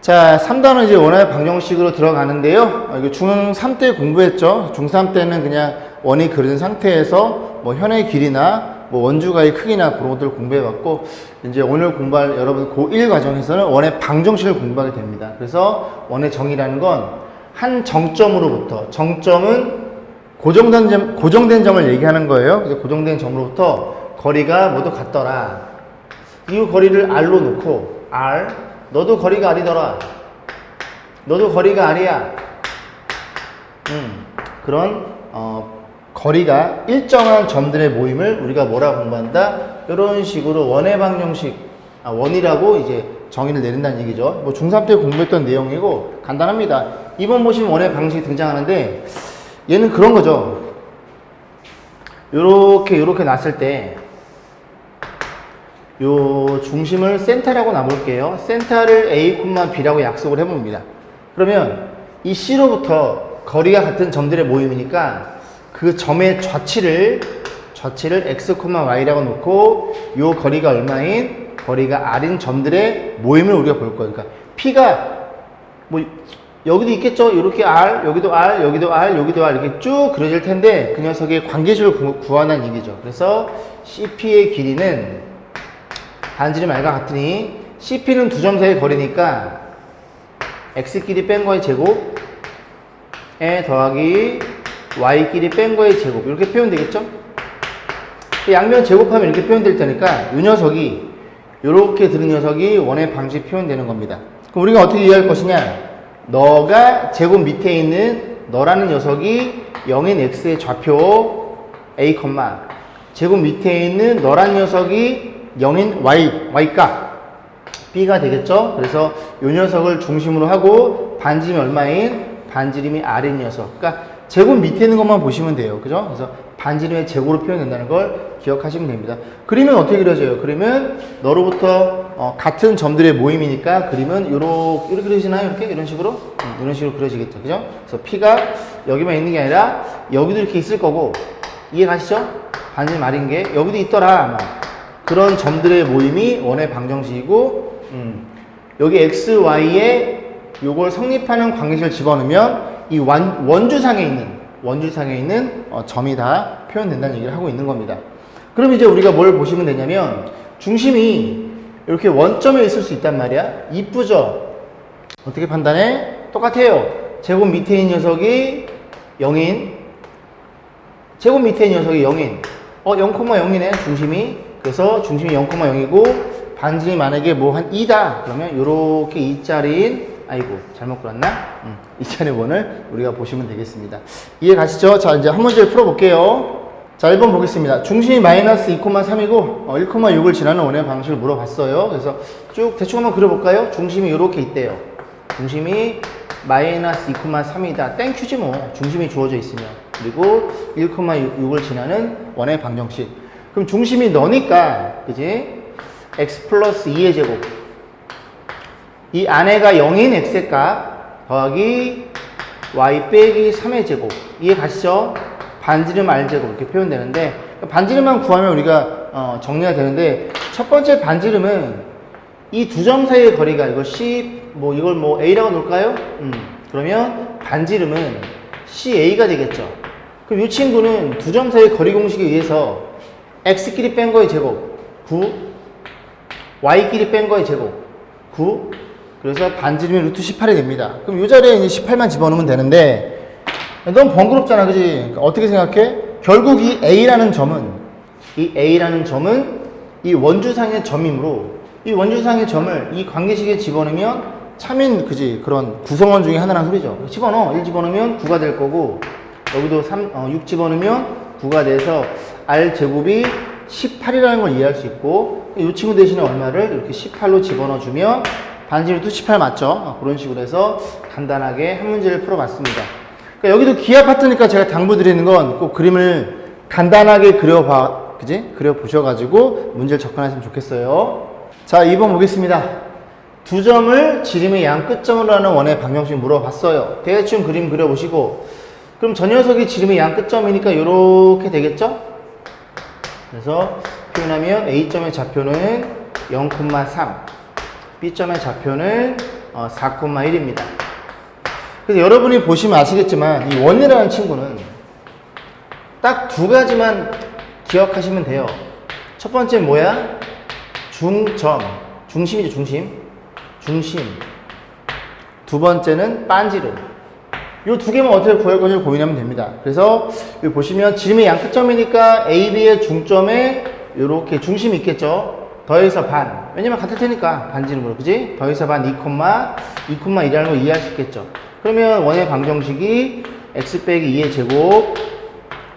자, 3단은 이제 원의 방정식으로 들어가는데요. 이거 중3 때 공부했죠. 중3 때는 그냥 원이 그려진 상태에서 뭐 현의 길이나 뭐 원주가의 크기나 그런 것들을 공부해봤고, 이제 오늘 공부할 여러분 고1 과정에서는 원의 방정식을 공부하게 됩니다. 그래서 원의 정의라는 건 한 정점으로부터, 정점은 고정된 점을 얘기하는 거예요. 그래서 고정된 점으로부터 거리가 모두 같더라. 이 거리를 R로 놓고, R, 너도 거리가 R이더라. 너도 거리가 R이야. 그런 거리가 일정한 점들의 모임을 우리가 뭐라고 공부한다? 이런 식으로 원의 방정식, 원이라고 이제 정의를 내린다는 얘기죠. 뭐 중3 때 공부했던 내용이고 간단합니다. 2번 보시면 원의 방정식이 등장하는데 얘는 그런 거죠. 요렇게 놨을 때 요 중심을 센터라고 놔볼게요. 센터를 A, B라고 약속을 해봅니다. 그러면 이 C로부터 거리가 같은 점들의 모임이니까 그 점의 좌치를 X, Y라고 놓고 요 거리가 얼마인 거리가 R인 점들의 모임을 우리가 볼 거예요. 그러니까 P가 뭐 여기도 있겠죠. 이렇게 R, 여기도 R, 여기도 R, 여기도 R 이렇게 쭉 그려질 텐데 그 녀석의 관계식을 구하는 얘기죠. 그래서 CP의 길이는 반지름 R과 같으니 CP는 두 점 사이의 거리니까 X끼리 뺀 거의 제곱에 더하기 Y끼리 뺀 거의 제곱 이렇게 표현되겠죠? 양면 제곱하면 이렇게 표현될 테니까 이 녀석이 이렇게 들은 녀석이 원의 방정식 표현되는 겁니다. 그럼 우리가 어떻게 이해할 것이냐? 너가 제곱 밑에 있는 너라는 녀석이 0인 X의 좌표 A, 제곱 밑에 있는 너라는 녀석이 0인 Y값 B가 되겠죠? 그래서 이 녀석을 중심으로 하고 반지름이 얼마인? 반지름이 R인 녀석. 그러니까 제곱 밑에 있는 것만 보시면 돼요. 그죠? 그래서 반지름의 제곱으로 표현된다는 걸 기억하시면 됩니다. 그림은 어떻게 그려져요? 그림은 너로부터 같은 점들의 모임이니까 그림은 이렇게 그려지나요? 이런 식으로? 이런 식으로 그려지겠죠. 그죠? 그래서 P가 여기만 있는 게 아니라 여기도 이렇게 있을 거고 이해 가시죠? 반지름 R인 게 여기도 있더라. 아마. 그런 점들의 모임이 원의 방정식이고 여기 X, Y에 요걸 성립하는 관계식을 집어넣으면 이 원주상에 있는 점이 다 표현된다는 얘기를 하고 있는 겁니다. 그럼 이제 우리가 뭘 보시면 되냐면 중심이 이렇게 원점에 있을 수 있단 말이야. 이쁘죠? 어떻게 판단해? 똑같아요. 제곱 밑에 있는 녀석이 0인 제곱 밑에 있는 녀석이 0인 0,0이네 중심이. 그래서 중심이 0,0이고 반지름이 만약에 뭐 한 2다 그러면 요렇게 2짜리인 아이고 잘못 그렸나? 2짜리 원을 우리가 보시면 되겠습니다. 이해 가시죠? 자 이제 한 문제를 풀어볼게요. 자 1번 보겠습니다. 중심이 마이너스 2,3이고 1,6을 지나는 원의 방식을 물어봤어요. 그래서 쭉 대충 한번 그려볼까요? 중심이 요렇게 있대요. 중심이 마이너스 2,3이다. 땡큐지 뭐 중심이 주어져 있으면. 그리고 1,6을 지나는 원의 방정식. 그럼 중심이 너니까 그지? x 플러스 2의 제곱 이 안에가 0인 x의 값 더하기 y 빼기 3의 제곱 이해 가시죠? 반지름 r제곱 이렇게 표현되는데 반지름만 구하면 우리가 정리가 되는데 첫 번째 반지름은 이 두 점 사이의 거리가 이걸 C 이걸 A라고 놓을까요? 그러면 반지름은 CA가 되겠죠. 그럼 이 친구는 두 점 사이의 거리 공식에 의해서 X끼리 뺀 거의 제곱 9 Y끼리 뺀 거의 제곱 9 그래서 반지름이 루트 18이 됩니다. 그럼 이 자리에 이제 18만 집어넣으면 되는데 너무 번거롭잖아 그지? 그러니까 어떻게 생각해? 결국 이 A라는 점은 이 원주상의 점이므로 이 원주상의 점을 이 관계식에 집어넣으면 참인 그지? 그런 구성원 중에 하나라는 소리죠. 집어넣어 1 집어넣으면 9가 될 거고 여기도 6 집어넣으면 9가 돼서 R제곱이 18이라는 걸 이해할 수 있고 이 친구 대신에 얼마를 이렇게 18로 집어넣어주면 반지름도 18 맞죠? 그런 식으로 해서 간단하게 한 문제를 풀어봤습니다. 그러니까 여기도 기하 파트니까 제가 당부드리는 건 꼭 그림을 간단하게 그려보셔가지고 문제를 접근하시면 좋겠어요. 자 2번 보겠습니다. 두 점을 지름의 양 끝점으로 하는 원의 방정식 물어봤어요. 대충 그림 그려보시고 그럼 저 녀석이 지름의 양 끝점이니까 이렇게 되겠죠? 그래서 표현하면 A점의 좌표는 0,3 B점의 좌표는 4,1입니다. 그래서 여러분이 보시면 아시겠지만 이 원이라는 친구는 딱 두 가지만 기억하시면 돼요. 첫 번째 뭐야? 중점, 중심이죠, 중심. 두 번째는 빤지름. 이 두 개만 어떻게 구할 건지 고민하면 됩니다. 그래서 여기 보시면 지름의 양 끝점이니까 AB의 중점에 이렇게 중심이 있겠죠. 더해서 반. 왜냐면 같을 테니까 반지름으로, 그지? 더해서 반 2,2이라는 걸 이해할 수 있겠죠. 그러면 원의 방정식이 x 빼기 2의 제곱,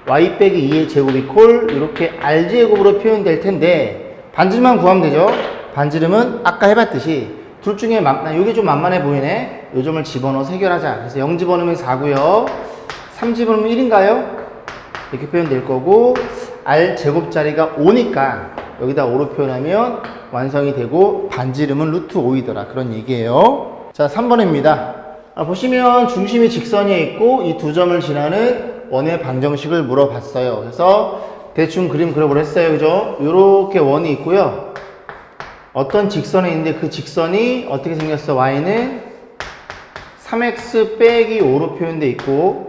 y 빼기 2의 제곱 이퀄 이렇게 r제곱으로 표현될 텐데 반지름만 구하면 되죠. 반지름은 아까 해봤듯이 둘 중에 이게 좀 만만해 보이네. 요 점을 집어넣어서 해결하자. 그래서 0 집어넣으면 4고요. 3 집어넣으면 1인가요? 이렇게 표현될 거고 r 제곱자리가 5니까 여기다 5로 표현하면 완성이 되고 반지름은 루트 5이더라. 그런 얘기예요. 자, 3번입니다. 보시면 중심이 직선에 있고 이 두 점을 지나는 원의 방정식을 물어봤어요. 그래서 대충 그림 그려보려 했어요. 그죠? 요렇게 원이 있고요. 어떤 직선에 있는데 그 직선이 어떻게 생겼어? y는 3x 빼기 5로 표현되어 있고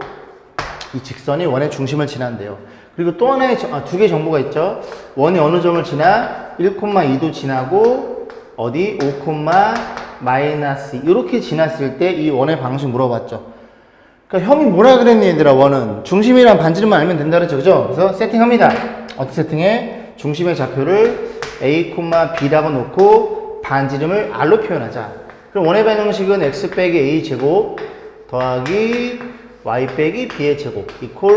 이 직선이 원의 중심을 지난대요. 그리고 또 하나의 두 개의 정보가 있죠. 원이 어느 점을 지나 1,2도 지나고 어디 5,-2 이렇게 지났을 때 이 원의 방식 물어봤죠. 그러니까 형이 뭐라 그랬니 얘들아? 원은 중심이랑 반지름만 알면 된다 그랬죠. 그죠? 그래서 세팅합니다. 어떻게 세팅해? 중심의 좌표를 a, b라고 놓고 반지름을 r로 표현하자. 그럼 원의 방정식은 x 빼기 a 제곱 더하기 y 빼기 b의 제곱 이퀄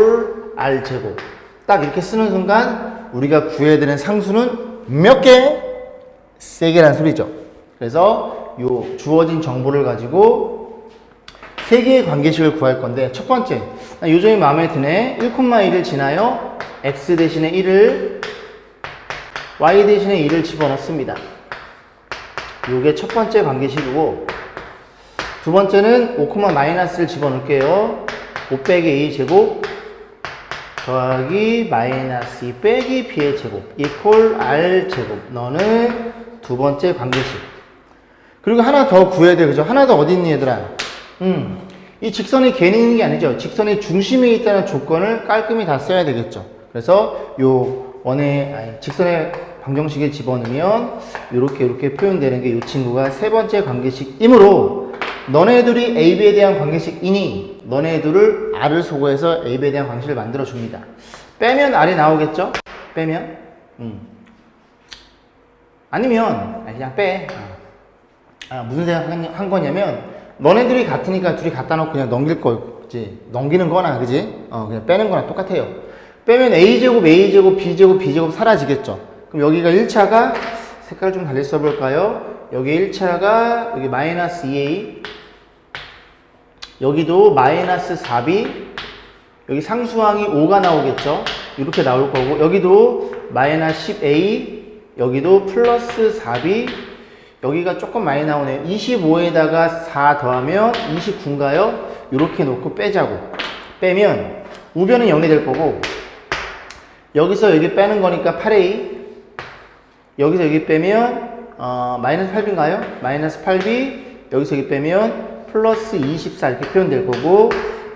r 제곱. 딱 이렇게 쓰는 순간 우리가 구해야 되는 상수는 몇 개? 3개란 소리죠. 그래서 요 주어진 정보를 가지고 3개의 관계식을 구할 건데 첫 번째, 요 점이 마음에 드네. 1,1을 지나요. x 대신에 1을 y 대신에 2를 집어넣습니다. 요게 첫 번째 관계식이고 두 번째는 5,-를 집어넣을게요. 5 빼기 a 제곱 더하기 마이너스 2 빼기 b의 제곱 이퀄 r 제곱. 너는 두 번째 관계식. 그리고 하나 더 구해야 돼. 그죠? 하나 더 어디 있니 얘들아? 이 직선이 괜히 있는 게 아니죠. 직선이 중심에 있다는 조건을 깔끔히 다 써야 되겠죠. 그래서 요 직선의 방정식에 집어넣으면 이렇게 표현되는 게 이 친구가 세 번째 관계식이므로 너네들이 AB에 대한 관계식이니 너네들을 R을 소거해서 AB에 대한 관계식을 만들어 줍니다. 빼면 R이 나오겠죠? 빼면 아니면 그냥 빼. 무슨 생각한 거냐면 너네들이 같으니까 둘이 갖다 놓고 그냥 넘길 거지. 넘기는 거나 그지? 그냥 빼는 거나 똑같아요. 빼면 A제곱, A제곱, B제곱, B제곱 사라지겠죠. 그럼 여기가 1차가 색깔 좀 달리 써볼까요? 여기 1차가 여기 마이너스 2A 여기도 마이너스 4B 여기 상수항이 5가 나오겠죠. 이렇게 나올 거고 여기도 마이너스 10A 여기도 플러스 4B 여기가 조금 많이 나오네요. 25에다가 4 더하면 29인가요? 이렇게 놓고 빼자고. 빼면 우변은 0이 될 거고 여기서 여기 빼는 거니까 8A 여기서 여기 빼면 마이너스 8B인가요? 마이너스 8B 여기서 여기 빼면 플러스 24 이렇게 표현될 거고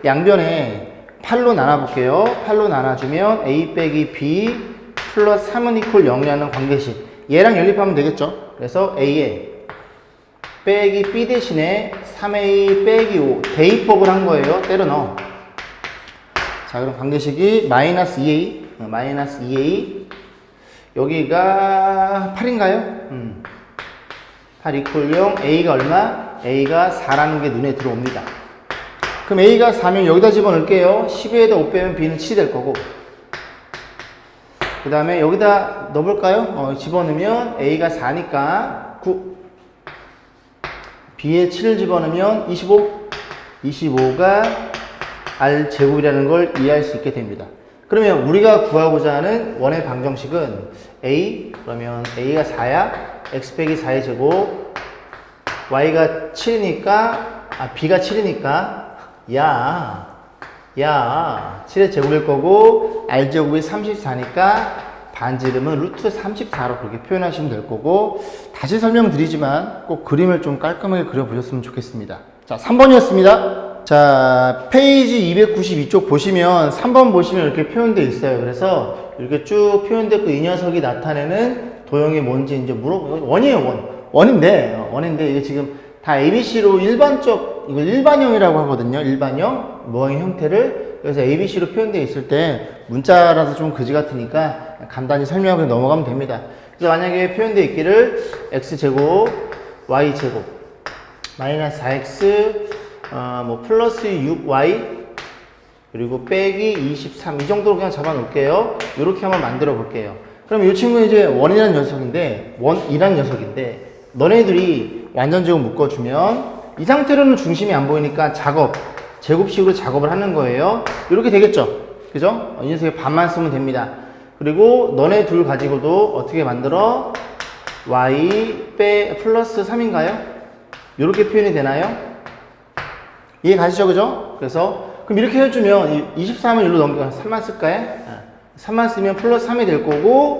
양변에 8로 나눠볼게요. 8로 나눠주면 A 빼기 B 플러스 3은 이퀄 0이라는 관계식 얘랑 연립하면 되겠죠. 그래서 A에 빼기 B 대신에 3A 빼기 5 대입법을 한 거예요. 때려 넣어. 자 그럼 관계식이 마이너스 2A 여기가 8인가요? 8 이퀄 0 A가 얼마? A가 4라는 게 눈에 들어옵니다. 그럼 A가 4면 여기다 집어넣을게요. 12에다 5 빼면 B는 7이 될 거고 그 다음에 여기다 넣어볼까요? 집어넣으면 A가 4니까 9 B에 7을 집어넣으면 25가 R제곱이라는 걸 이해할 수 있게 됩니다. 그러면 우리가 구하고자 하는 원의 방정식은 A 그러면 A가 4야 X 빼기 4의 제곱 Y가 7이니까 B가 7이니까 야 7의 제곱일 거고 R제곱이 34니까 반지름은 루트 34로 그렇게 표현하시면 될 거고, 다시 설명드리지만 꼭 그림을 좀 깔끔하게 그려보셨으면 좋겠습니다. 자, 3번이었습니다. 자, 페이지 292쪽 보시면 3번 보시면 이렇게 표현되어 있어요. 그래서 이렇게 쭉 표현되고 이 녀석이 나타내는 도형이 뭔지 이제 물어보고, 원인데 이게 지금 다 ABC로 일반적, 이걸 일반형이라고 하거든요. 일반형 모형의 형태를. 그래서 ABC로 표현되어 있을 때 문자라서 좀 그지 같으니까 간단히 설명하고 넘어가면 됩니다. 그래서 만약에 표현되어 있기를 x제곱 y제곱 마이너스 4x 뭐 플러스 6y 그리고 빼기 23 이 정도로 그냥 잡아 놓을게요. 이렇게 한번 만들어 볼게요. 그럼 이 친구는 이제 원이라는 녀석인데, 원이라는 녀석인데, 너네들이 완전제곱 묶어주면 이 상태로는 중심이 안 보이니까 제곱식으로 작업을 하는 거예요. 이렇게 되겠죠? 그죠? 이 녀석의 반만 쓰면 됩니다. 그리고 너네 둘 가지고도 어떻게 만들어? y 플러스 3인가요? 이렇게 표현이 되나요? 이해 가시죠? 그죠? 그래서 그럼 이렇게 해주면 23을 일로 넘겨 3만 쓸까요? 3만 쓰면 플러스 3이 될 거고,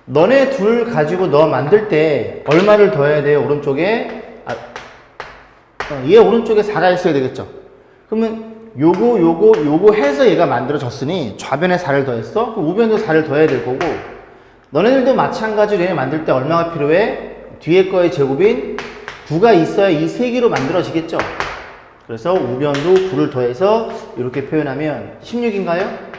너네 둘 가지고 너 만들 때 얼마를 더해야 돼요? 오른쪽에 얘 오른쪽에 4가 있어야 되겠죠? 그러면 요거 해서 얘가 만들어졌으니 좌변에 4를 더했어? 그럼 우변도 4를 더해야 될 거고, 너네들도 마찬가지로 얘 만들 때 얼마가 필요해? 뒤에 거의 제곱인 9가 있어야 이 세 개로 만들어지겠죠? 그래서 우변도 9를 더해서 이렇게 표현하면 16인가요?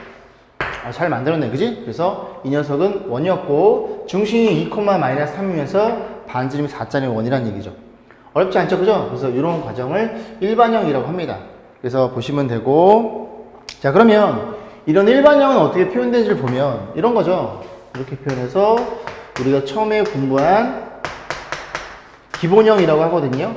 잘 만들었네, 그지? 그래서 이 녀석은 원이었고, 중심이 2, 마이너스 3이면서 반지름이 4짜리 원이라는 얘기죠. 어렵지 않죠, 그죠? 그래서 이런 과정을 일반형이라고 합니다. 그래서 보시면 되고, 자, 그러면 이런 일반형은 어떻게 표현되는지를 보면 이런 거죠. 이렇게 표현해서 우리가 처음에 공부한 기본형이라고 하거든요.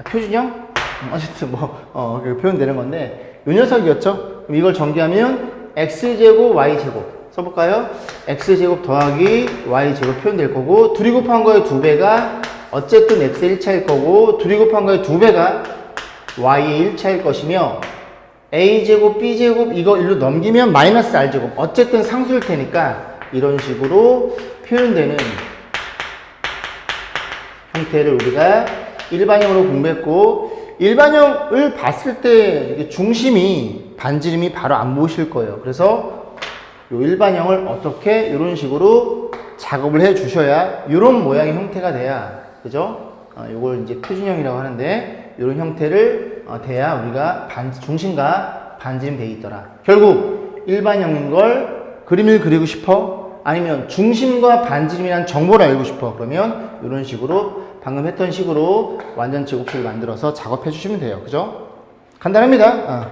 표준형? 어쨌든 그렇게 표현되는 건데, 이 녀석이었죠? 그럼 이걸 전개하면 x제곱 y제곱 써볼까요? x제곱 더하기 y제곱 표현될 거고, 둘이 곱한 거의 2배가 어쨌든 x의 1차일 거고, 둘이 곱한 거의 2배가 y의 1차일 것이며, a제곱 b제곱 이거 일로 넘기면 마이너스 r제곱 어쨌든 상수일 테니까 이런 식으로 표현되는 형태를 우리가 일반형으로 공부했고, 일반형을 봤을 때 중심이 반지름이 바로 안 보이실 거예요. 그래서 이 일반형을 어떻게 이런 식으로 작업을 해 주셔야 이런 모양의 형태가 돼야, 그죠? 이걸 이제 표준형이라고 하는데, 이런 형태를 돼야 우리가 중심과 반지름 돼 있더라. 결국 일반형인 걸 그림을 그리고 싶어? 아니면 중심과 반지름이라는 정보를 알고 싶어? 그러면 이런 식으로 방금 했던 식으로 완전 제곱식을 만들어서 작업해 주시면 돼요. 그죠? 간단합니다.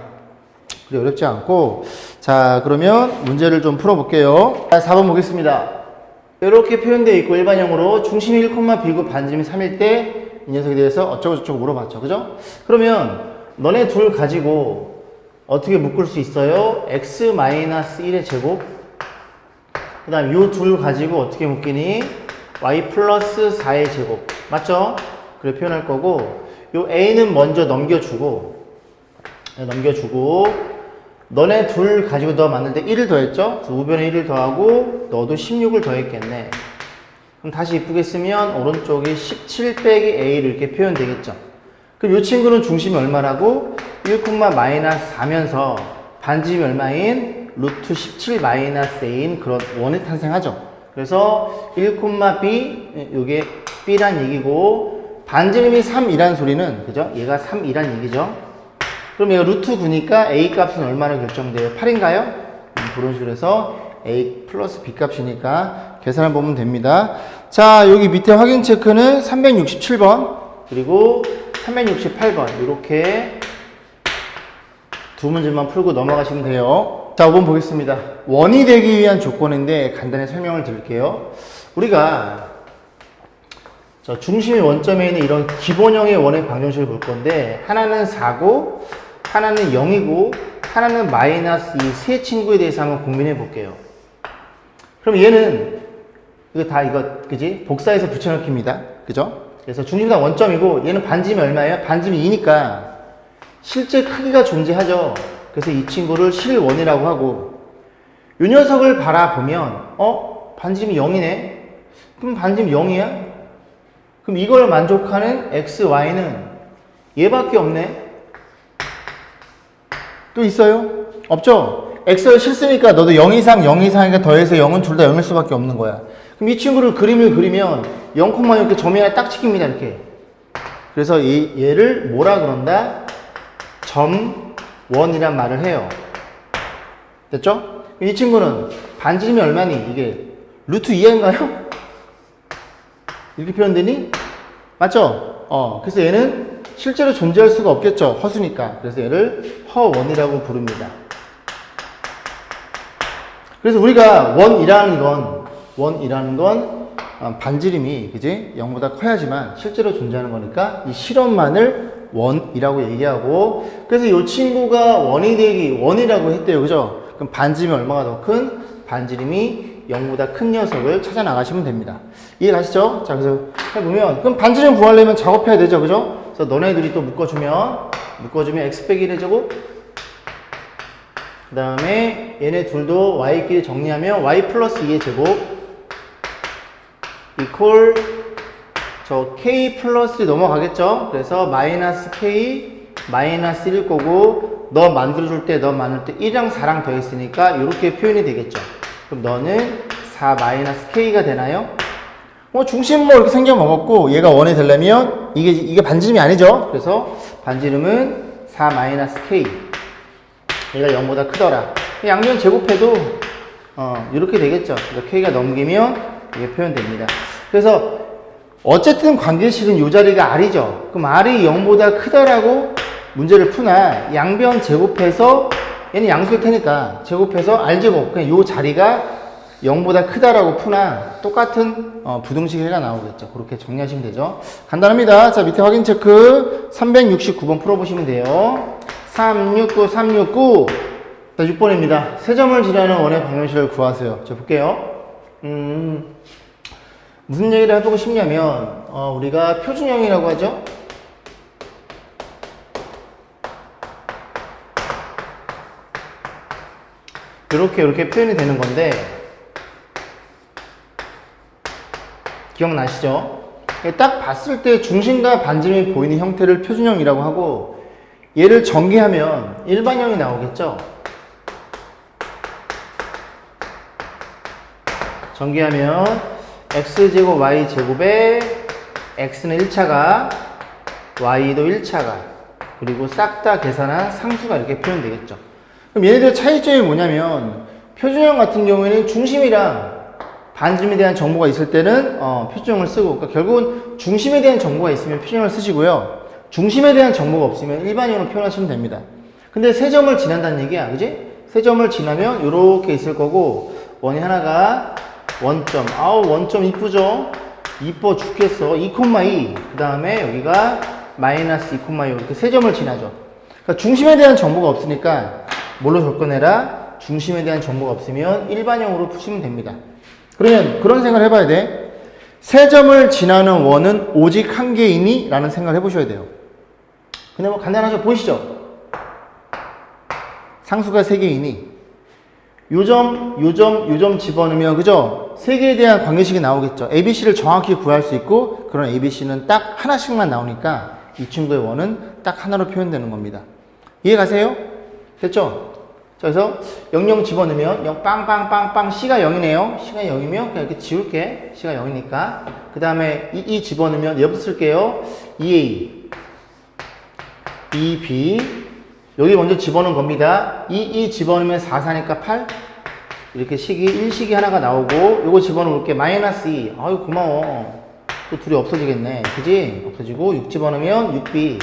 그리 어렵지 않고. 자, 그러면 문제를 좀 풀어볼게요. 4번 보겠습니다. 이렇게 표현되어 있고, 일반형으로 중심이 1, B고 반지름이 3일 때 이 녀석에 대해서 어쩌고저쩌고 물어봤죠. 그죠? 그러면 너네 둘 가지고 어떻게 묶을 수 있어요? x-1의 제곱, 그 다음 요 둘 가지고 어떻게 묶이니? y 플러스 4의 제곱. 맞죠? 그래 표현할 거고, 요 a는 먼저 넘겨주고, 너네 둘 가지고 너 만들 때 1을 더했죠? 우변에 1을 더하고 너도 16을 더했겠네. 그럼 다시 이쁘게 쓰면 오른쪽이 17 빼기 a를 이렇게 표현되겠죠? 그럼 이 친구는 중심이 얼마라고? 1, 마이너스 4면서 반지름이 얼마인? 루트 17 마이너스 a인 그런 원이 탄생하죠. 그래서 1, b, 요게 b란 얘기고, 반지름이 3이란 소리는, 그죠? 얘가 3이란 얘기죠? 그럼 얘가 루트 9니까 a 값은 얼마나 결정돼요? 8인가요? 그런 식으로 해서 a 플러스 b 값이니까 계산을 보면 됩니다. 자, 여기 밑에 확인 체크는 367번, 그리고 368번, 이렇게 두 문제만 풀고 넘어가시면 돼요. 자, 5번 보겠습니다. 원이 되기 위한 조건인데 간단히 설명을 드릴게요. 우리가 중심이 원점에 있는 이런 기본형의 원의 방정식을 볼 건데, 하나는 4고, 하나는 0이고, 하나는 마이너스 이 세 친구에 대해서 한번 고민해 볼게요. 그럼 얘는 그지? 복사해서 붙여넣기입니다. 그죠? 그래서 중심이 다 원점이고, 얘는 반지름이 얼마예요? 반지름이 2니까 실제 크기가 존재하죠. 그래서 이 친구를 실원이라고 하고, 이 녀석을 바라보면 반지름이 0이네. 그럼 반지름 0이야? 그럼 이걸 만족하는 x, y는 얘밖에 없네. 또 있어요? 없죠? x가 싫으니까 너도 0 이상, 0 이상이니까 더해서 0은 둘 다 0일 수밖에 없는 거야. 그럼 이 친구를 그림을 그리면 0,6 이렇게 점이 하나 딱 찍힙니다. 이렇게. 그래서 얘를 뭐라 그런다? 점원이란 말을 해요. 됐죠? 이 친구는 반지름이 얼마니? 이게 루트 2인가요? 이렇게 표현되니? 맞죠? 그래서 얘는 실제로 존재할 수가 없겠죠. 허수니까. 그래서 얘를 허원이라고 부릅니다. 그래서 우리가 원이라는 건 반지름이 그지? 0보다 커야지만 실제로 존재하는 거니까 이 실험만을 원이라고 얘기하고, 그래서 이 친구가 원이 되기 원이라고 했대요. 그죠? 그럼 반지름이 얼마가 더 큰? 반지름이 0보다 큰 녀석을 찾아 나가시면 됩니다. 이해 가시죠? 자, 그래서 해보면, 그럼 반지름 구하려면 작업해야 되죠. 그죠? 그래서 너네들이 또 묶어주면 x 빼기 1의 제곱, 그 다음에 얘네 둘도 y끼리 정리하면 y 플러스 2의 제곱 이퀄 저 k 플러스 1 넘어가겠죠? 그래서 마이너스 k 마이너스 1일 거고, 너 만들어줄 때 1이랑 4랑 더했으니까 이렇게 표현이 되겠죠. 그럼 너는 4 마이너스 k가 되나요? 중심 이렇게 생겨 먹었고, 얘가 원이 되려면 이게 반지름이 아니죠? 그래서 반지름은 4 마이너스 k. 얘가 0보다 크더라. 양면 제곱해도 이렇게 되겠죠. 그러니까 k가 넘기면 이게 표현됩니다. 그래서 어쨌든 관계식은 이 자리가 r이죠. 그럼 r이 0보다 크다라고 문제를 푸나 양변 제곱해서, 얘는 양수일 테니까 제곱해서 r제곱, 그냥 이 자리가 0보다 크다라고 푸나 똑같은 부등식 해가 나오겠죠. 그렇게 정리하시면 되죠. 간단합니다. 자, 밑에 확인 체크 369번 풀어보시면 돼요. 369, 369. 자, 6번입니다. 세 점을 지나는 원의 방정식을 구하세요. 자, 볼게요. 무슨 얘기를 해보고 싶냐면, 우리가 표준형이라고 하죠? 이렇게 표현이 되는 건데, 기억나시죠? 딱 봤을 때 중심과 반지름이 보이는 형태를 표준형이라고 하고, 얘를 전개하면 일반형이 나오겠죠? 전개하면 x제곱 y제곱에 x는 1차가 y도 1차가 그리고 싹 다 계산한 상수가 이렇게 표현되겠죠. 그럼 얘네들의 차이점이 뭐냐면, 표준형 같은 경우에는 중심이랑 반지름에 대한 정보가 있을 때는 표준형을 쓰고, 그러니까 결국은 중심에 대한 정보가 있으면 표준형을 쓰시고요, 중심에 대한 정보가 없으면 일반형으로 표현하시면 됩니다. 근데 세 점을 지난다는 얘기야, 그지? 세 점을 지나면 이렇게 있을 거고, 원이 하나가 원점, 원점 이쁘죠? 이뻐 죽겠어. 2,2. 그 다음에 여기가 마이너스 2,2 이렇게 세 점을 지나죠. 그러니까 중심에 대한 정보가 없으니까 뭘로 접근해라? 중심에 대한 정보가 없으면 일반형으로 푸시면 됩니다. 그러면 그런 생각을 해봐야 돼. 세 점을 지나는 원은 오직 한 개이니? 라는 생각을 해보셔야 돼요. 근데 뭐 간단하죠? 보이시죠? 상수가 세 개이니 요점 집어넣으면, 그죠? 세 개에 대한 관계식이 나오겠죠. ABC를 정확히 구할 수 있고, 그런 ABC는 딱 하나씩만 나오니까 이 친구의 원은 딱 하나로 표현되는 겁니다. 이해 가세요? 됐죠? 자, 그래서 00 집어넣으면 0 빵빵빵빵 C가 0이네요. C가 0이면 그냥 이렇게 지울게. C가 0이니까. 그 다음에 2 집어넣으면 얘부터 쓸게요. 2A, 2B. 여기 먼저 집어넣은 겁니다. 2 집어넣으면 4, 4니까 8. 이렇게 식이 1식이 하나가 나오고, 요거 집어넣을게. 마이너스 2. 아유, 고마워. 또 둘이 없어지겠네. 그지? 없어지고, 6 집어넣으면 6B.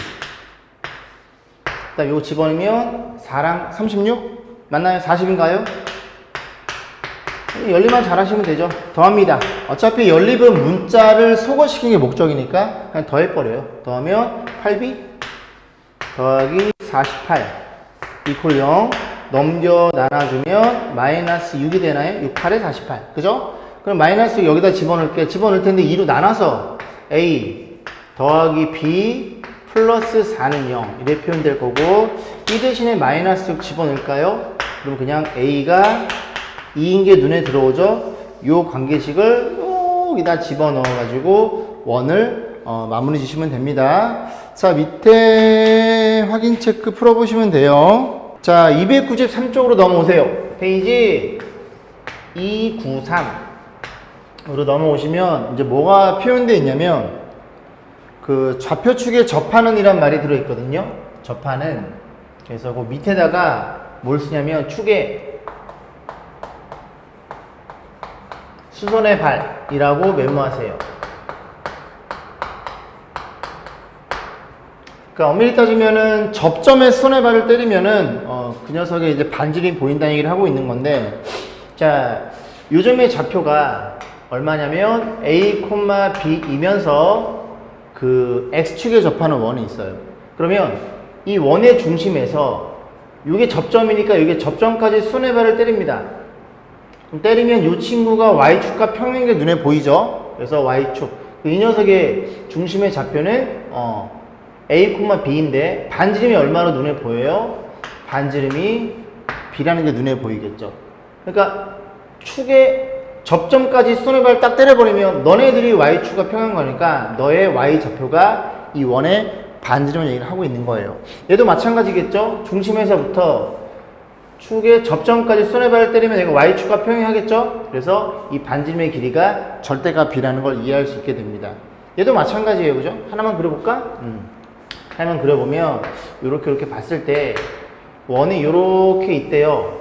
그 다음 요거 집어넣으면 4랑 36? 맞나요? 40인가요? 연립만 잘 하시면 되죠. 더합니다. 어차피 연립은 문자를 소거시키는 게 목적이니까 그냥 더해버려요. 더하면 8B 더하기 48 이퀄 0 넘겨 나눠주면 마이너스 6이 되나요? 6, 8에 48. 그죠? 그럼 마이너스 6 여기다 집어넣을게. 집어넣을 텐데 2로 나눠서 A 더하기 B 플러스 4는 0 이렇게 표현될 거고, 이 대신에 마이너스 6 집어넣을까요? 그럼 그냥 A가 2인 게 눈에 들어오죠? 요 관계식을 여기다 집어넣어가지고 원을 마무리 지시면 됩니다. 자, 밑에 확인 체크 풀어보시면 돼요. 자, 293쪽으로 넘어오세요. 페이지 293으로 넘어오시면 이제 뭐가 표현되어 있냐면 그 좌표축에 접하는 이란 말이 들어있거든요. 접하는. 그래서 그 밑에다가 뭘 쓰냐면 축에 수선의 발이라고 메모하세요. 그러니까 엄밀히 따지면은 접점에 수선의 발을 때리면은 그 녀석에 이제 반질이 보인다는 얘기를 하고 있는 건데, 자, 요즘의 좌표가 얼마냐면 A, B이면서 그 X축에 접하는 원이 있어요. 그러면 이 원의 중심에서 이게 접점이니까 이게 접점까지 수선의 발을 때립니다. 그럼 때리면 이 친구가 Y축과 평행인 게 눈에 보이죠? 그래서 Y축. 이 녀석의 중심의 좌표는 A, B인데 반지름이 얼마로 눈에 보여요? 반지름이 B라는 게 눈에 보이겠죠. 그러니까 축의 접점까지 수선의 발을 딱 때려버리면 너네들이 Y축과 평행한 거니까 너의 Y 좌표가 이 원의 반지름 얘기를 하고 있는 거예요. 얘도 마찬가지겠죠? 중심에서부터 축의 접점까지 수선의 발을 때리면 얘가 Y축과 평행하겠죠? 그래서 이 반지름의 길이가 절대값 B라는 걸 이해할 수 있게 됩니다. 얘도 마찬가지예요. 그죠? 하나만 그려볼까? 하나만 그려보면 이렇게 봤을 때 원이 이렇게 있대요.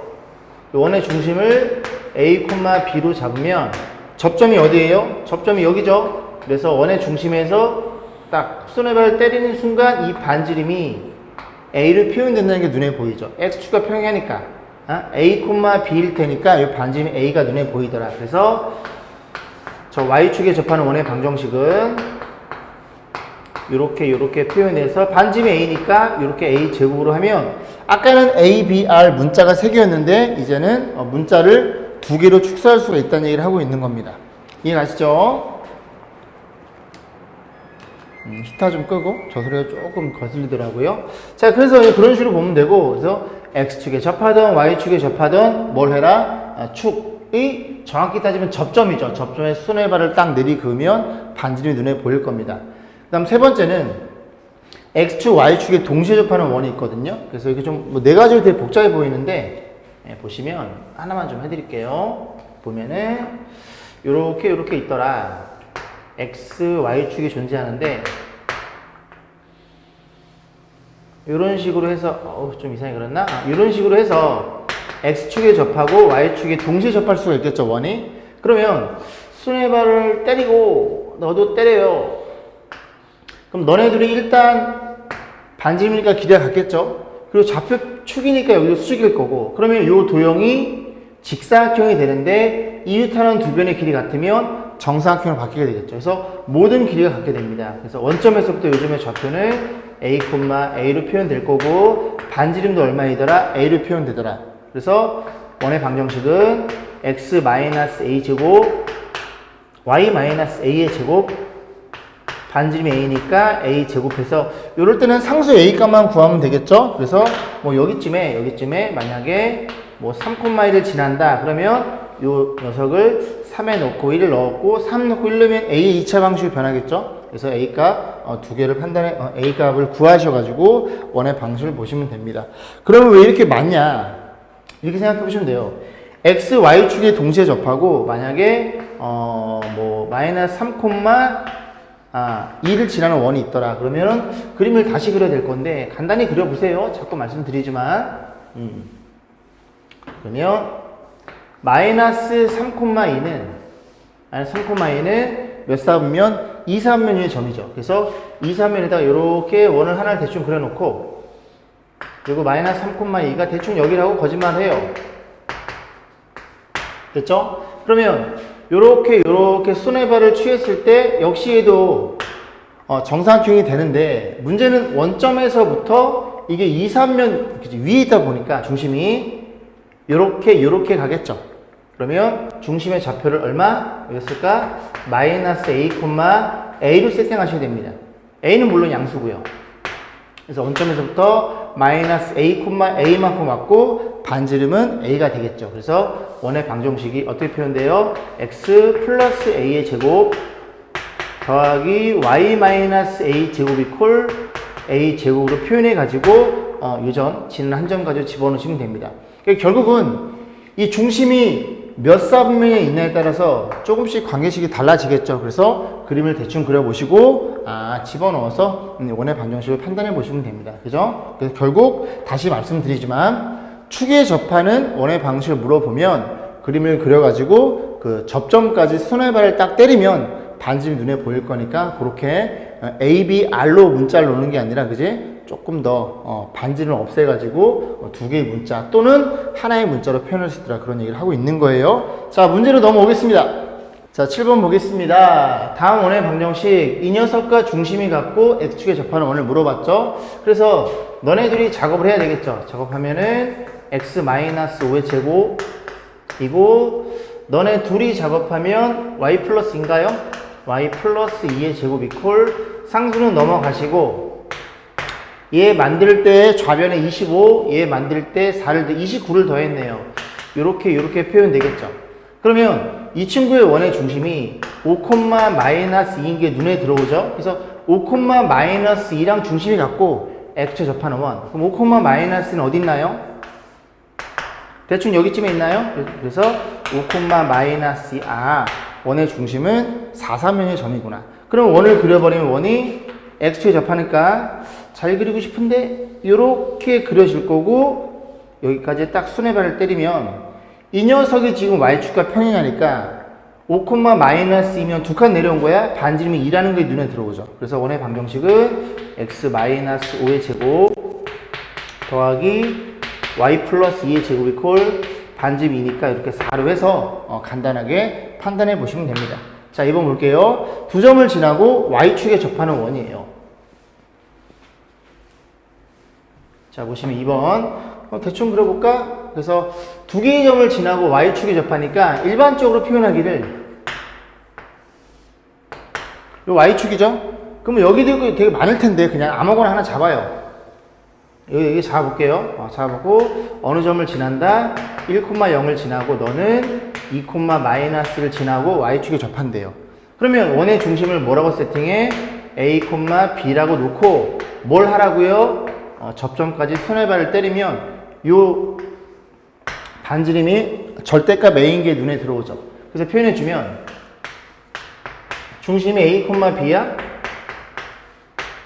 원의 중심을 A, B로 잡으면 접점이 어디예요? 접점이 여기죠? 그래서 원의 중심에서 딱 수선의 발을 때리는 순간 이 반지름이 A를 표현된다는 게 눈에 보이죠. X축과 평행하니까 A, B일 테니까 이 반지름이 A가 눈에 보이더라. 그래서 저 Y축에 접하는 원의 방정식은 이렇게 표현해서 반지름이 A니까 이렇게 A 제곱으로 하면 아까는 A, B, R 문자가 3개였는데 이제는 문자를 2개로 축소할 수가 있다는 얘기를 하고 있는 겁니다. 이해가시죠? 히터 좀 끄고 저 소리가 조금 거슬리더라고요. 자, 그래서 그런 식으로 보면 되고, 그래서 X축에 접하던 Y축에 접하던 뭘 해라? 축이 정확히 따지면 접점이죠. 접점에 수선의 발을 딱 내리그으면 반지름이 눈에 보일 겁니다. 그 다음 세 번째는 X축, Y축에 동시에 접하는 원이 있거든요. 그래서 이게 좀 뭐 4가지로 되게 복잡해 보이는데 보시면 하나만 좀 해드릴게요. 보면은 요렇게 있더라. X, Y축이 존재하는데 이런 식으로 해서 좀 이상하게 그랬나? 이런 식으로 해서 X축에 접하고 Y축에 동시에 접할 수가 있겠죠, 원이. 그러면 수선의 발을 때리고 너도 때려요. 그럼 너네들이 일단 반지름이니까 길이가 같겠죠? 그리고 좌표축이니까 여기도 수직일 거고, 그러면 이 도형이 직사각형이 되는데 이웃하는 두 변의 길이 같으면 정사각형으로 바뀌게 되겠죠. 그래서 모든 길이가 같게 됩니다. 그래서 원점에서부터 요즘의 좌표는 A, A로 표현될 거고 반지름도 얼마이더라? A로 표현되더라. 그래서 원의 방정식은 X-A 제곱 Y-A의 제곱 반지름이 A니까 A 제곱해서 이럴 때는 상수 A 값만 구하면 되겠죠? 그래서 뭐 여기쯤에 만약에 뭐 3,1을 지난다 그러면 요 녀석을 3에 넣고 1을 넣었고 3 넣고 1 넣으면 A의 2차 방식으로 변하겠죠? 그래서 A 값 두 개를 판단해 A 값을 구하셔가지고 원의 방식을 보시면 됩니다. 그러면 왜 이렇게 많냐? 이렇게 생각해 보시면 돼요. X, Y축에 동시에 접하고 만약에 뭐 마이너스 3,2를 지나는 원이 있더라. 그러면은 그림을 다시 그려야 될 건데 간단히 그려보세요. 자꾸 말씀드리지만 그러면 마이너스 3,2는 몇 사분면? 2, 3면의 점이죠. 그래서 2, 3면에다가 이렇게 원을 하나를 대충 그려놓고 그리고 마이너스 3,2가 대충 여기라고 거짓말해요. 됐죠? 그러면 요렇게 수선의 발을 취했을 때 역시 얘도 정사각형이 되는데 문제는 원점에서부터 이게 2, 3면 위에 있다 보니까 중심이 요렇게 가겠죠. 그러면 중심의 좌표를 얼마였을까? 마이너스 A, A로 세팅하셔야 됩니다. A는 물론 양수고요. 그래서 원점에서부터 마이너스 a, a만큼 왔고 반지름은 a가 되겠죠. 그래서 원의 방정식이 어떻게 표현돼요? x 플러스 a의 제곱 더하기 y 마이너스 a 제곱이 콜 a 제곱으로 표현해 가지고 유전 지는 한 점 가지고 집어넣으시면 됩니다. 그러니까 결국은 이 중심이 몇 사분면에 있냐에 따라서 조금씩 관계식이 달라지겠죠. 그래서 그림을 대충 그려보시고 집어넣어서 원의 방정식을 판단해 보시면 됩니다. 그죠? 그래서 결국 다시 말씀드리지만 축에 접하는 원의 방식을 물어보면 그림을 그려가지고 그 접점까지 손의 발을 딱 때리면 반지름이 눈에 보일 거니까 그렇게 A, B, R로 문자를 놓는 게 아니라 그지? 조금 더 반지름을 없애가지고 두 개의 문자 또는 하나의 문자로 표현할 수 있더라 그런 얘기를 하고 있는 거예요. 자, 문제로 넘어오겠습니다. 자, 7번 보겠습니다. 다음 원의 방정식 이 녀석과 중심이 같고 X축에 접하는 원을 물어봤죠. 그래서 너네들이 작업을 해야 되겠죠. 작업하면은 X-5의 제곱이고 너네 둘이 작업하면 Y 플러스인가요? Y 플러스 2의 제곱 이퀄 상수는 넘어가시고 얘 만들 때 좌변에 25, 얘 만들 때 29를 더했네요. 요렇게 표현되겠죠. 그러면 이 친구의 원의 중심이 5,-2인 게 눈에 들어오죠. 그래서 5,-2랑 중심이 같고 X축에 접하는 원. 그럼 5,-는 어디 있나요? 대충 여기쯤에 있나요? 그래서 5,-2, 원의 중심은 4사면의 점이구나. 그럼 원을 그려버리면 원이 X축에 접하니까 잘 그리고 싶은데 이렇게 그려질 거고 여기까지 딱 수뇌발을 때리면 이 녀석이 지금 Y축과 평행하니까 5,-이면 두 칸 내려온 거야. 반지름이 2라는 게 눈에 들어오죠. 그래서 원의 방정식은 X-5의 제곱 더하기 Y 플러스 2의 제곱 이퀄 반지름이 2니까 이렇게 4로 해서 간단하게 판단해 보시면 됩니다. 자, 2번 볼게요. 두 점을 지나고 Y축에 접하는 원이에요. 자, 보시면 2번 대충 그려볼까? 그래서 두 개의 점을 지나고 Y축에 접하니까 일반적으로 표현하기를 요 Y축이죠? 그러면 여기도 되게 많을 텐데 그냥 아무거나 하나 잡아요. 여기 잡아볼게요. 잡아보고 어느 점을 지난다? 1,0을 지나고 너는 2,-를 지나고 Y축에 접한대요. 그러면 원의 중심을 뭐라고 세팅해? A, B라고 놓고 뭘 하라고요? 접점까지 손해발을 때리면 요 반지름이 절대값 A인 게 눈에 들어오죠. 그래서 표현해주면 중심이 A, B야?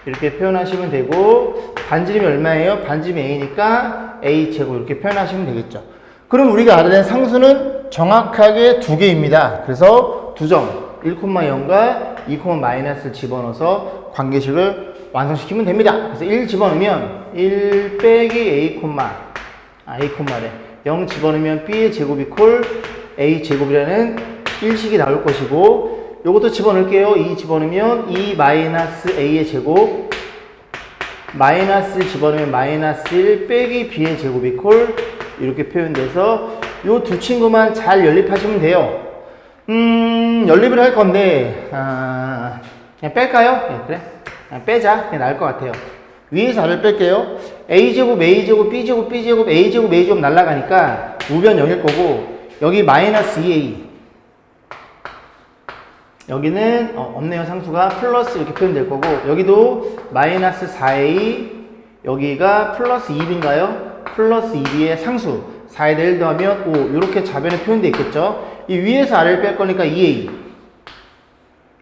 이렇게 표현하시면 되고 반지름이 얼마예요? 반지름이 A니까 A제곱 이렇게 표현하시면 되겠죠. 그럼 우리가 알아야 되는 상수는 정확하게 두 개입니다. 그래서 두 점 1,0과 2,-를 집어넣어서 관계식을 완성시키면 됩니다. 그래서 1 집어넣으면 1 빼기 A, A래. 0 집어넣으면 B의 제곱 이퀄 A 제곱이라는 1식이 나올 것이고 요것도 집어넣을게요. 2 집어넣으면 2 마이너스 A의 제곱 마이너스를 집어넣으면 마이너스 1 빼기 B의 제곱 이퀄 이렇게 표현돼서 요 두 친구만 잘 연립하시면 돼요. 연립을 할 건데 그냥 뺄까요? 네, 그래. 그냥 빼자. 그냥 나을 것 같아요. 위에서 R을 뺄게요. A제곱, A제곱, B제곱, B제곱, A제곱, A제곱 날라가니까 우변 0일 거고 여기 마이너스 2A 여기는 없네요. 상수가 플러스 이렇게 표현될 거고 여기도 마이너스 4A 여기가 플러스 2B인가요? 플러스 2B의 상수 4에다 1 더하면 5 이렇게 좌변에 표현되어 있겠죠. 이 위에서 R을 뺄 거니까 2A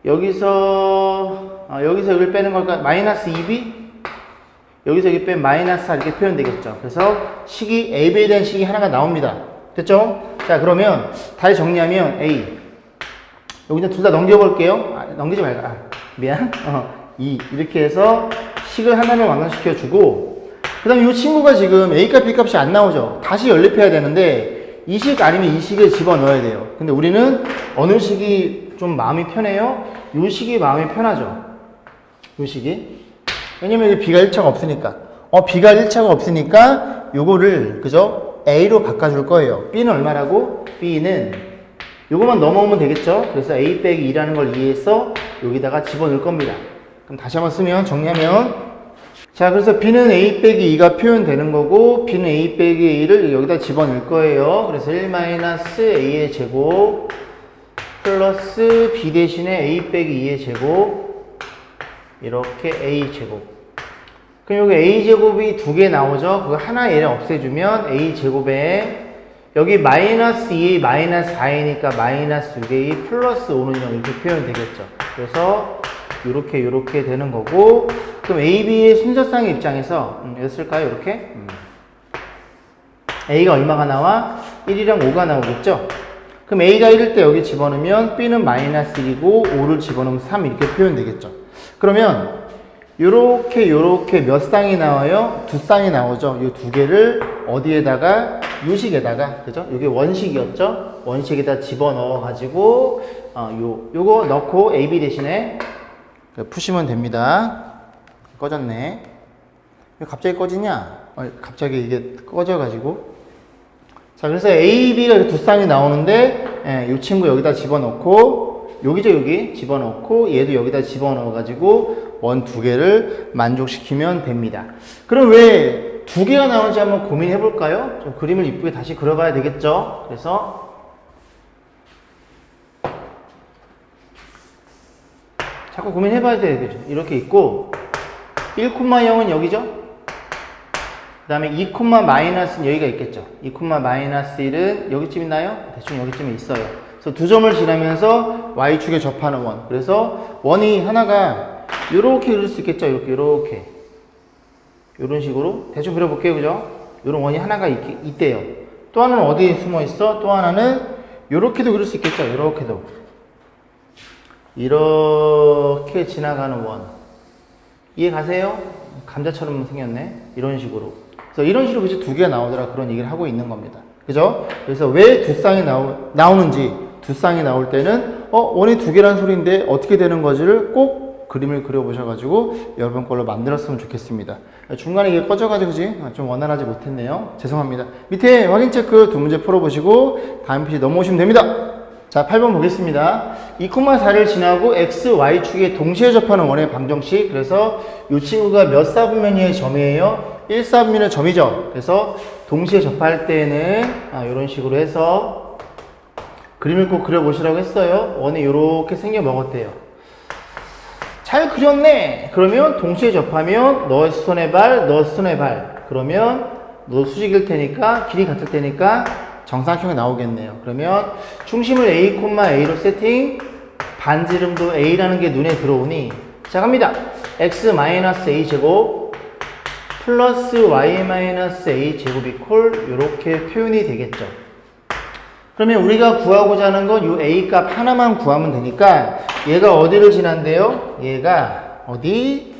여기서 여기를 빼는 걸까? 마이너스 2B 여기서 여기 빼면 마이너스 4 이렇게 표현되겠죠. 그래서 식이 AB에 대한 식이 하나가 나옵니다. 됐죠? 자, 그러면 다시 정리하면 A 여기는 둘 다 넘겨볼게요. 넘기지 말고 미안 2 이렇게 해서 식을 하나를 완성시켜 주고 그 다음에 이 친구가 지금 A값 B값이 안 나오죠. 다시 연립해야 되는데 이 식 아니면 이 식을 집어넣어야 돼요. 근데 우리는 어느 식이 좀 마음이 편해요? 이 식이 마음이 편하죠. 이 식이 왜냐면 여기 B가 1차가 없으니까 B가 1차가 없으니까 요거를 그죠? A로 바꿔줄 거예요. B는 얼마라고? B는 요거만 넘어오면 되겠죠? 그래서 A 빼기 2라는 걸 이해해서 여기다가 집어넣을 겁니다. 그럼 다시 한번 쓰면 정리하면 자, 그래서 b는 a 빼기 2가 표현되는 거고 b는 a 빼기 a를 여기다 집어넣을 거예요. 그래서 1-a의 제곱 플러스 b 대신에 a 빼기 2의 제곱 이렇게 a 제곱. 그럼 여기 a 제곱이 두 개 나오죠. 그거 하나 얘를 없애주면 a 제곱에 여기 마이너스 2a 마이너스 4이니까 마이너스 6a 플러스 5는 0 이렇게 표현되겠죠. 그래서 요렇게 되는 거고, 그럼 a, b의 순서상의 입장에서 였을까요? 이렇게 a가 얼마가 나와? 1이랑 5가 나오겠죠. 그럼 a가 1일 때 여기 집어넣으면 b는 마이너스 1이고 5를 집어넣으면 3 이렇게 표현되겠죠. 그러면 요렇게 몇 쌍이 나와요? 두 쌍이 나오죠. 이 두 개를 어디에다가? 요식에다가, 그죠? 이게 원식이었죠? 원식에다 집어넣어 가지고 요거 넣고 AB 대신에 푸시면 됩니다. 꺼졌네. 왜 갑자기 꺼지냐? 갑자기 이게 꺼져가지고. 자, 그래서 A, B가 두 쌍이 나오는데, 이 친구 여기다 집어넣고, 여기죠, 여기 집어넣고, 얘도 여기다 집어넣어가지고, 원 두 개를 만족시키면 됩니다. 그럼 왜 두 개가 나오는지 한번 고민해 볼까요? 좀 그림을 이쁘게 다시 그려봐야 되겠죠? 그래서, 자꾸 고민해 봐야 되겠죠. 이렇게 있고, 1,0은 여기죠? 그 다음에 2, 마이너스는 여기가 있겠죠. 2, 마이너스 1은 여기쯤 있나요? 대충 여기쯤에 있어요. 그래서 두 점을 지나면서 y축에 접하는 원. 그래서 원이 하나가 이렇게 그릴 수 있겠죠. 이렇게. 이런 식으로. 대충 그려볼게요. 그죠? 이런 원이 하나가 있대요. 또 하나는 어디에 숨어 있어? 또 하나는 이렇게도 그릴 수 있겠죠. 이렇게도. 이렇게 지나가는 원. 이해 가세요? 감자처럼 생겼네. 이런 식으로. 그래서 이런 식으로 그치 두 개가 나오더라. 그런 얘기를 하고 있는 겁니다. 그죠? 그래서 왜 두 쌍이 나오는지, 두 쌍이 나올 때는, 원이 두 개란 소리인데 어떻게 되는 거지를 꼭 그림을 그려보셔가지고 여러분 걸로 만들었으면 좋겠습니다. 중간에 이게 꺼져가지고 그지? 좀 원활하지 못했네요. 죄송합니다. 밑에 확인 체크 두 문제 풀어보시고 다음 페이지 넘어오시면 됩니다. 자, 8번 보겠습니다. 2,4를 지나고 x, y축에 동시에 접하는 원의 방정식. 그래서 이 친구가 몇 사분면의 점이에요? 1사분면의 점이죠. 그래서 동시에 접할 때는 이런 식으로 해서 그림을 꼭 그려보시라고 했어요. 원이 이렇게 생겨 먹었대요. 잘 그렸네. 그러면 동시에 접하면 너 손에 발, 너 손에 발. 그러면 너 수직일 테니까 길이 같을 테니까 정사각형이 나오겠네요. 그러면 중심을 A, A로 세팅, 반지름도 A라는 게 눈에 들어오니 자 갑니다. X-A 제곱 플러스 Y-A 제곱 이퀄 이렇게 표현이 되겠죠. 그러면 우리가 구하고자 하는 건 이 A 값 하나만 구하면 되니까 얘가 어디를 지난대요? 얘가 어디?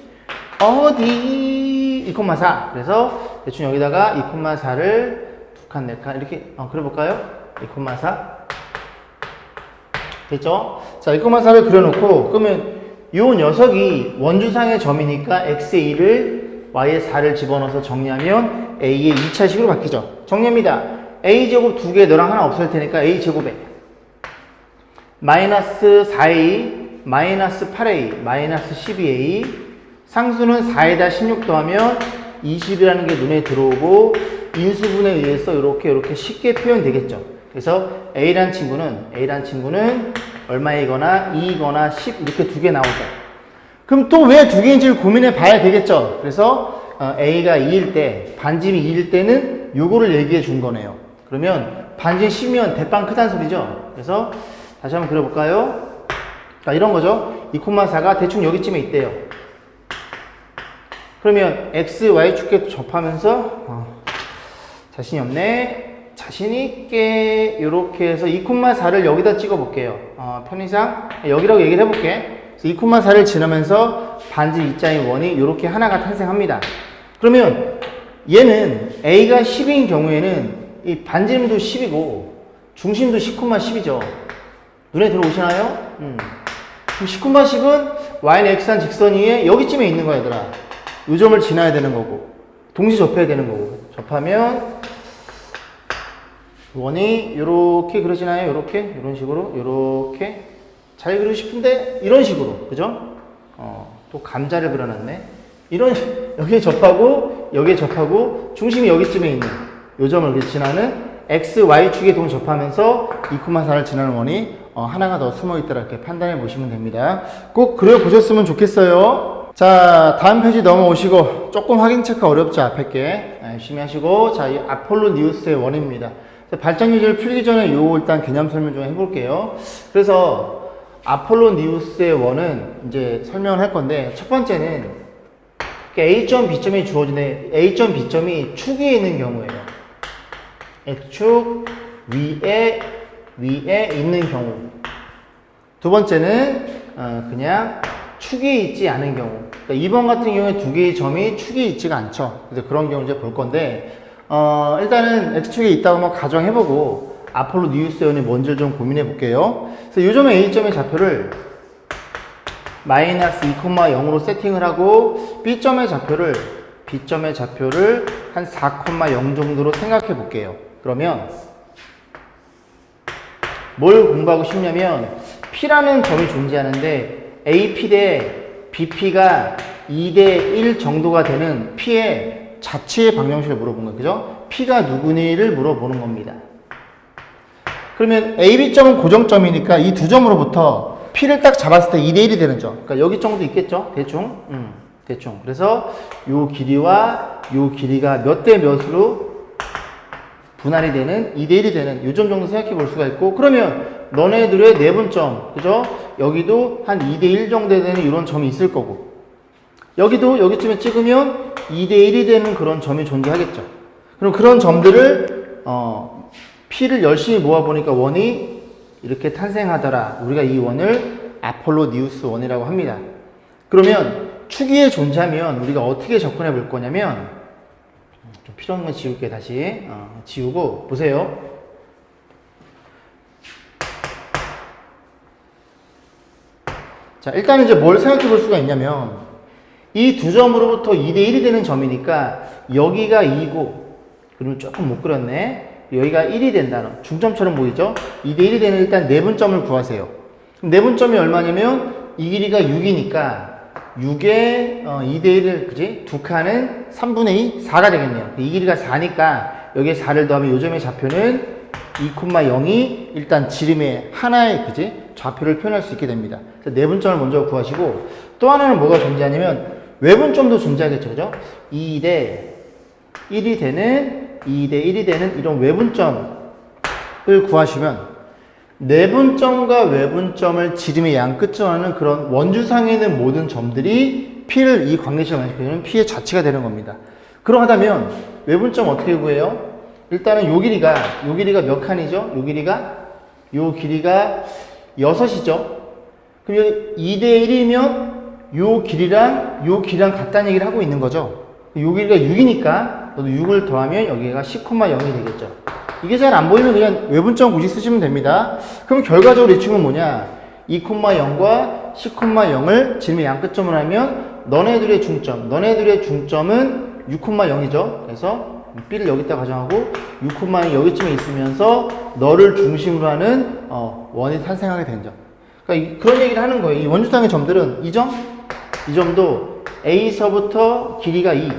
2,4. 그래서 대충 여기다가 2,4를 두 칸, 네 칸 이렇게 그려볼까요? 2,4 됐죠? 자, 2,4를 그려놓고 그러면 이 녀석이 원주상의 점이니까 x의 2를 y의 4를 집어넣어서 정리하면 a의 2차식으로 바뀌죠. 정리합니다. a제곱 두 개 너랑 하나 없을 테니까 a제곱에 마이너스 4a 마이너스 8a 마이너스 12a 상수는 4에다 16 더하면 20이라는 게 눈에 들어오고 인수분에 의해서 이렇게 쉽게 표현되겠죠. 그래서 A란 친구는 얼마이거나 2이거나 10 이렇게 두 개 나오죠. 그럼 또 왜 두 개인지를 고민해 봐야 되겠죠. 그래서 A가 2일 때, 반지름이 2일 때는 요거를 얘기해 준 거네요. 그러면 반지름 10이면 대빵 크다는 소리죠. 그래서 다시 한번 그려볼까요? 자, 이런 거죠. 2,4가 대충 여기쯤에 있대요. 그러면 X, Y 축에 접하면서 자신이 없네. 자신있게 이렇게 해서 2,4를 여기다 찍어 볼게요. 편의상 여기라고 얘기를 해볼게. 2,4를 지나면서 반지름 이자인 원이 이렇게 하나가 탄생합니다. 그러면 얘는 A가 10인 경우에는 이 반지름도 10이고 중심도 10,10이죠. 눈에 들어오시나요? 그럼 10,10은 Y는 X한 직선 위에 여기쯤에 있는 거야, 얘들아. 이 점을 지나야 되는 거고 동시에 접해야 되는 거고 접하면 원이 이렇게 그려지나요? 이렇게 이런 식으로 이렇게 잘 그리고 싶은데 이런 식으로 그죠? 또 감자를 그려놨네. 이런 여기에 접하고 여기에 접하고 중심이 여기쯤에 있는 요 점을 이렇게 지나는 x, y축의 동 접하면서 2,4를 지나는 원이 하나가 더 숨어 있더라 이렇게 판단해 보시면 됩니다. 꼭 그려 보셨으면 좋겠어요. 자, 다음 페이지 넘어오시고 조금 확인 체크 어렵죠 앞에 게 열심히 하시고 자, 이 아폴로니우스의 원입니다. 발전 유제를 풀기 전에 요 일단 개념 설명 좀 해볼게요. 그래서 아폴로니우스의 원은 이제 설명을 할 건데 첫 번째는 A점, B점이 주어지는 A점, B점이 축에 있는 경우예요. X축 위에 있는 경우. 두 번째는 그냥 축에 있지 않은 경우. 그러니까 2번 같은 경우에 두 개의 점이 축에 있지가 않죠. 그래서 그런 경우 이제 볼 건데 일단은 X축에 있다고 한번 가정해보고 아폴로니우스의 원이 뭔지를 좀 고민해 볼게요. 그래서 이 점의 A점의 좌표를 마이너스 2,0으로 세팅을 하고 B점의 좌표를 한 4,0 정도로 생각해 볼게요. 그러면 뭘 공부하고 싶냐면 P라는 점이 존재하는데 AP 대 BP가 2대 1 정도가 되는 P의 자체의 방정식을 물어본 거예요. 그죠? P가 누구니를 물어보는 겁니다. 그러면 AB점은 고정점이니까 이 두 점으로부터 P를 딱 잡았을 때 2대 1이 되는 점. 그러니까 여기 정도 있겠죠? 대충. 대충. 그래서 요 길이와 요 길이가 몇 대 몇으로 분할이 되는 2대 1이 되는 요점 정도 생각해 볼 수가 있고 그러면 너네들의 내분점 그죠? 여기도 한 2대 1 정도 되는 이런 점이 있을 거고 여기도 여기쯤에 찍으면 2대 1이 되는 그런 점이 존재하겠죠. 그럼 그런 점들을 P를 열심히 모아보니까 원이 이렇게 탄생하더라. 우리가 이 원을 아폴로니우스 원이라고 합니다. 그러면 축위에 존재하면 우리가 어떻게 접근해 볼 거냐면 좀 필요한 건 지울게 다시 지우고 보세요. 자, 일단 이제 뭘 생각해 볼 수가 있냐면 이 두 점으로부터 2대 1이 되는 점이니까 여기가 2고 그러면 조금 못 그렸네. 여기가 1이 된다는 중점처럼 보이죠? 2대 1이 되는 일단 내분점을 구하세요. 그럼 내분점이 얼마냐면 이 길이가 6이니까 6에 2대 1을 그지? 두 칸은 3분의 2, 4가 되겠네요. 이 길이가 4니까 여기에 4를 더하면 요점의 좌표는 2,0이 일단 지름의 하나의 그지? 좌표를 표현할 수 있게 됩니다. 그래서 내분점을 먼저 구하시고 또 하나는 뭐가 존재하냐면 외분점도 존재하겠죠. 그죠? 2대 1이 되는 2대 1이 되는 이런 외분점을 구하시면 내분점과 외분점을 지름의 양 끝점 하는 그런 원주상에 있는 모든 점들이 P를 이 관계식을 만족해주는 P의 자체가 되는 겁니다. 그러하다면 외분점 어떻게 구해요? 일단은 요 길이가 몇 칸이죠? 요 길이가 6이죠? 그럼 여기 2대 1이면 요 길이랑 같다는 얘기를 하고 있는 거죠. 요 길이가 6이니까 너도 6을 더하면 여기가 10,0이 되겠죠. 이게 잘 안 보이면 그냥 외분점 굳이 쓰시면 됩니다. 그럼 결과적으로 이 친구는 뭐냐? 2,0과 10,0을 지름의 양 끝점을 하면 너네들의 중점은 6,0이죠. 그래서 B를 여기다 가정하고 6,0이 여기쯤에 있으면서 너를 중심으로 하는 원이 탄생하게 된 점. 그러니까 그런 얘기를 하는 거예요. 이 원주상의 점들은 이 점도 A서부터 길이가 2,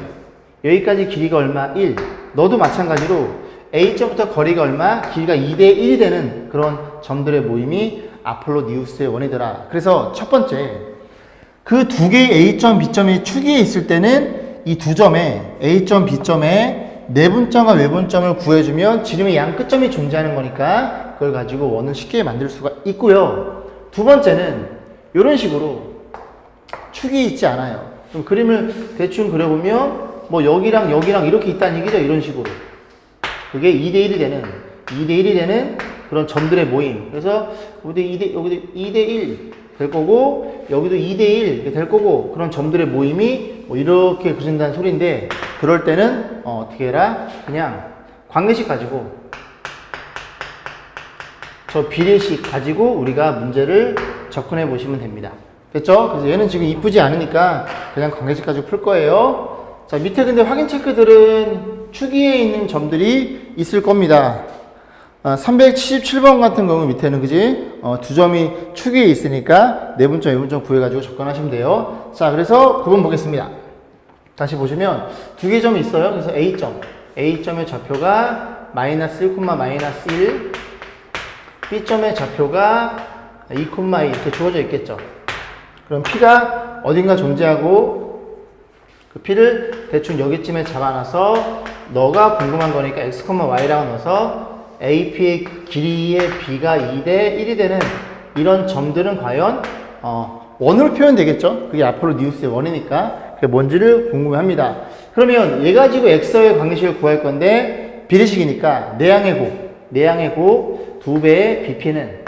여기까지 길이가 얼마? 1. 너도 마찬가지로 A점부터 거리가 얼마? 길이가 2대 1이 되는 그런 점들의 모임이 아폴로니우스의 원이더라. 그래서 첫 번째, 그 두 개의 A점, B점이 축에 있을 때는 이 두 점에 A점, B점에 내분점과 외분점을 구해주면 지름의 양 끝점이 존재하는 거니까 그걸 가지고 원을 쉽게 만들 수가 있고요. 두 번째는 이런 식으로 축이 있지 않아요. 그럼 그림을 대충 그려보면 뭐 여기랑 이렇게 있다는 얘기죠. 이런 식으로. 그게 2대 1이 되는 그런 점들의 모임. 그래서 여기도 2대 1 될 거고, 여기도 2대 1 될 거고, 그런 점들의 모임이 뭐 이렇게 그려진다는 소리인데, 그럴 때는 어떻게 해라? 그냥 관계식 가지고, 저 비례식 가지고 우리가 문제를 접근해 보시면 됩니다. 됐죠? 그래서 얘는 지금 이쁘지 않으니까 그냥 관계식 가지고 풀 거예요. 자, 밑에 근데 확인 체크들은 축위에 있는 점들이 있을 겁니다. 377번 같은 경우 밑에는 그지? 두 점이 축위에 있으니까 내분점, 외분점 구해가지고 접근하시면 돼요. 자, 그래서 9번 보겠습니다. 다시 보시면 두 개 점이 있어요. 그래서 A점의 좌표가 마이너스 1, 마이너스 1, B점의 좌표가 2, 2 이렇게 주어져 있겠죠. 그럼 P가 어딘가 존재하고 그 P를 대충 여기쯤에 잡아놔서 너가 궁금한 거니까 X, Y라고 넣어서 AP의 길이의 B가 2대 1이 되는 이런 점들은 과연 원으로 표현되겠죠. 그게 앞으로 니우스의 원이니까 그게 뭔지를 궁금해합니다. 그러면 얘 가지고 X의 관계식을 구할 건데 비례식이니까 내양의 곱 2배의 BP는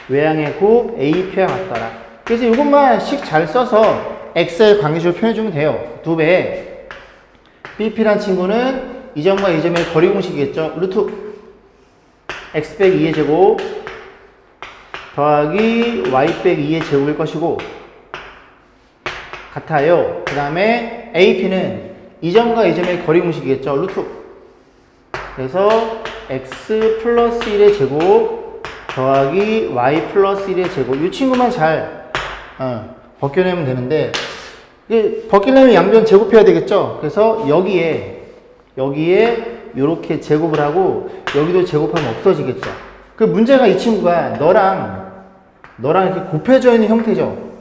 외양의 곱 AP와 같더라. 그래서 이것만 식 잘 써서 X의 관계식을 표현해주면 돼요. 2배의 BP란 친구는 이 점과 이 점의 거리 공식이겠죠. 루트 X 빼기 2의 제곱 더하기 Y 빼기 2의 제곱일 것이고 같아요. 그 다음에 AP는 이 점과 이 점의 거리 공식이겠죠. 루트 그래서 X 플러스 1의 제곱 더하기 Y 플러스 1의 제곱 이 친구만 잘 벗겨내면 되는데 이게 벗기려면 양변 제곱해야 되겠죠. 그래서 여기에 이렇게 제곱을 하고 여기도 제곱하면 없어지겠죠. 그 문제가 이 친구가 너랑 이렇게 곱해져 있는 형태죠.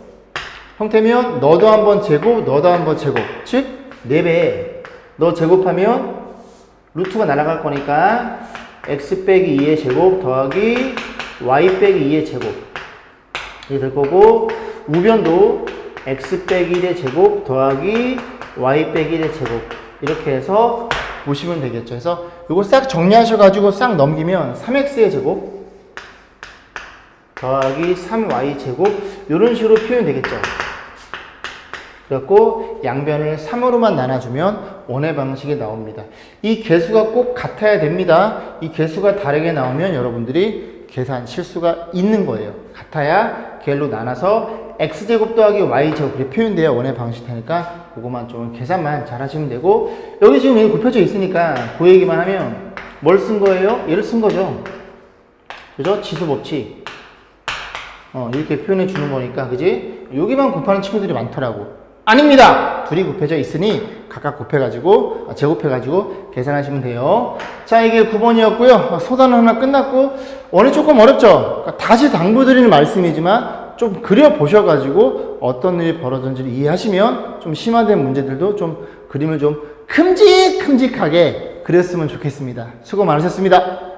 형태면 너도 한번 제곱, 너도 한번 제곱. 즉 4배. 너 제곱하면 루트가 날아갈 거니까 x 빼기 2의 제곱 더하기 y 빼기 2의 제곱 이게 될 거고 우변도 x 빼기 1의 제곱 더하기 y 빼기 1의 제곱 이렇게 해서 보시면 되겠죠. 그래서 이거 싹 정리하셔가지고 싹 넘기면 3x의 제곱 더하기 3y 제곱 이런 식으로 표현되겠죠. 그래갖고 양변을 3으로만 나눠주면 원의 방식이 나옵니다. 이 개수가 꼭 같아야 됩니다. 이 개수가 다르게 나오면 여러분들이 계산 실수가 있는 거예요. 같아야 겔로 나눠서 x제곱 더하기 y제곱 이렇게 표현돼야 원의 방식이 되니까 그거만 좀 계산만 잘 하시면 되고 여기 지금 여기 곱혀져 있으니까 그 얘기만 하면 뭘 쓴 거예요? 얘를 쓴 거죠. 그죠? 지수 법칙. 이렇게 표현해 주는 거니까 그지? 여기만 곱하는 친구들이 많더라고. 아닙니다. 둘이 곱해져 있으니 각각 곱해가지고 제곱해가지고 계산하시면 돼요. 자 이게 9번이었고요. 소단은 하나 끝났고 원이 조금 어렵죠. 그러니까 다시 당부드리는 말씀이지만 좀 그려보셔가지고 어떤 일이 벌어졌는지를 이해하시면 좀 심화된 문제들도 좀 그림을 좀 큼직큼직하게 그렸으면 좋겠습니다. 수고 많으셨습니다.